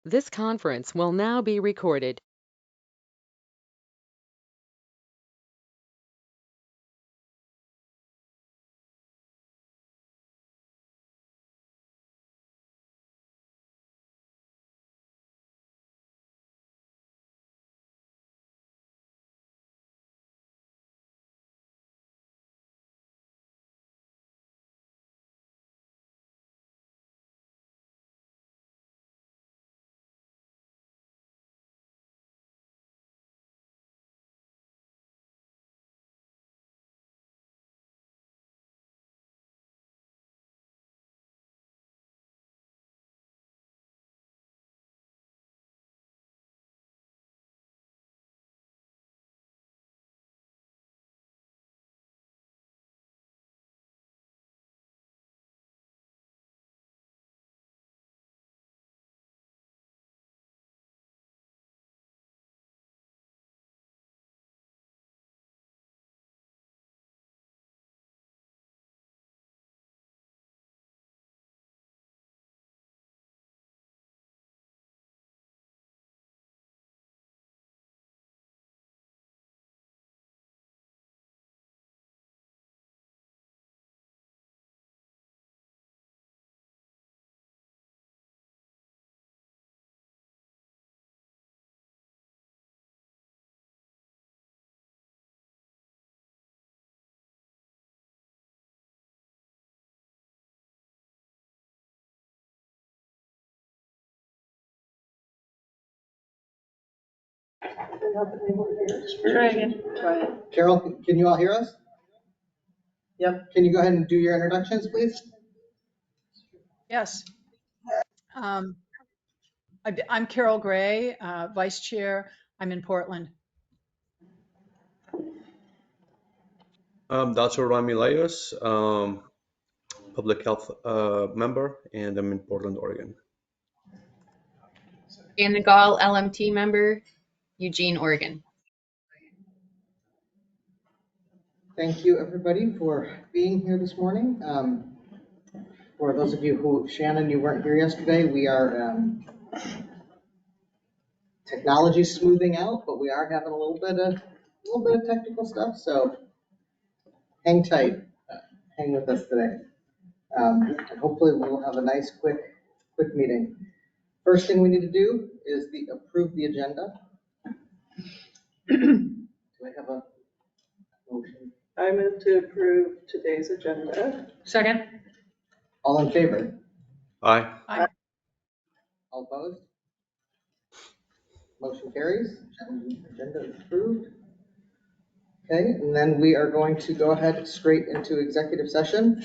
This conference will now be recorded. Dragon. Carol, can you all hear us? Yep. Can you go ahead and do your introductions, please? Yes. I'm Carol Gray, Vice Chair. I'm in Portland. Dr. Rami Laios, public health member, and I'm in Portland, Oregon. Anna Gall, LMT member, Eugene, Oregon. Thank you, everybody, for being here this morning. For those of you who, Shannon, you weren't here yesterday, we are technology smoothing out, but we are having a little bit of technical stuff. So hang tight, hang with us today, and hopefully we will have a nice, quick meeting. First thing we need to do is approve the agenda. Do I have a motion? I move to approve today's agenda. Second. All in favor? Aye. Aye. All opposed? Motion carries. Agenda is approved. Okay, and then we are going to go ahead straight into executive session.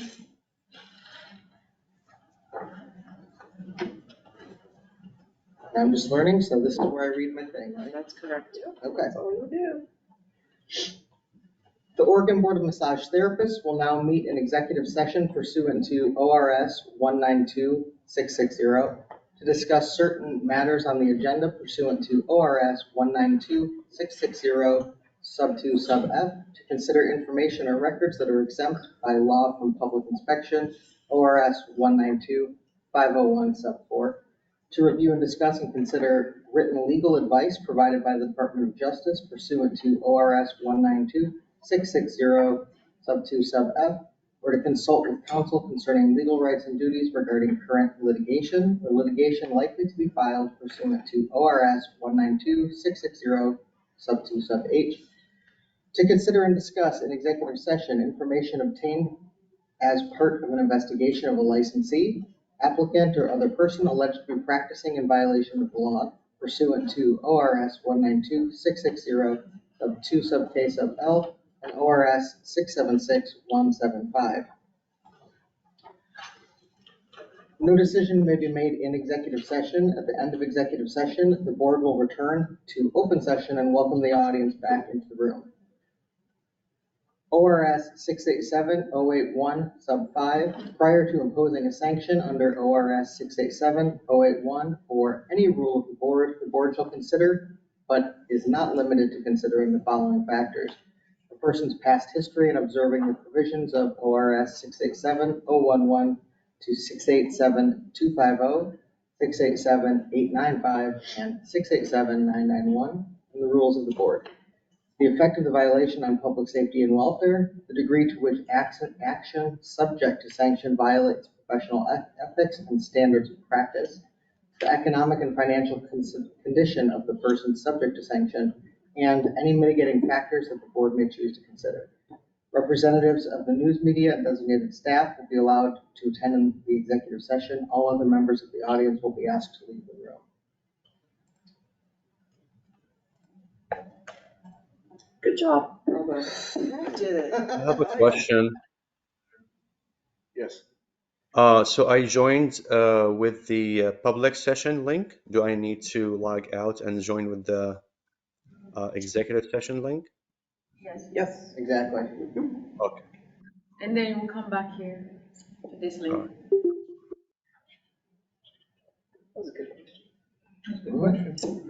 I'm just learning, so this is where I read my thing, right? That's correct. Okay. That's all you do. The Oregon Board of Massage Therapists will now meet in executive session pursuant to ORS 192660 to discuss certain matters on the agenda pursuant to ORS 192660 sub 2 sub F, to consider information or records that are exempt by law from public inspection, ORS 192501 sub 4, to review and discuss and consider written legal advice provided by the Department of Justice pursuant to ORS 192660 sub 2 sub F, or to consult with counsel concerning legal rights and duties regarding current litigation or litigation likely to be filed pursuant to ORS 192660 sub 2 sub H, to consider and discuss in executive session information obtained as part of an investigation of a licensee, applicant, or other person alleged to be practicing in violation of the law pursuant to ORS 192660 sub 2 sub K sub L and ORS 676175. No decision may be made in executive session. At the end of executive session, the board will return to open session and welcome the audience back into the room. ORS 687081 sub 5, prior to imposing a sanction under ORS 687081 or any rule of the board shall consider, but is not limited to considering the following factors: a person's past history in observing the provisions of ORS 687011 to 687250, 687-895, and 687-991, and the rules of the board. The effect of the violation on public safety and welfare, the degree to which action subject to sanction violates professional ethics and standards of practice, the economic and financial condition of the person subject to sanction, and any mitigating factors that the board may choose to consider. Representatives of the news media and designated staff will be allowed to attend in the executive session. All other members of the audience will be asked to leave the room. Good job. You did it. I have a question. Yes. So I joined with the public session link. Do I need to log out and join with the executive session link? Yes. Exactly. Okay. And then we'll come back here to this link. Alright. That was a good question. Good question.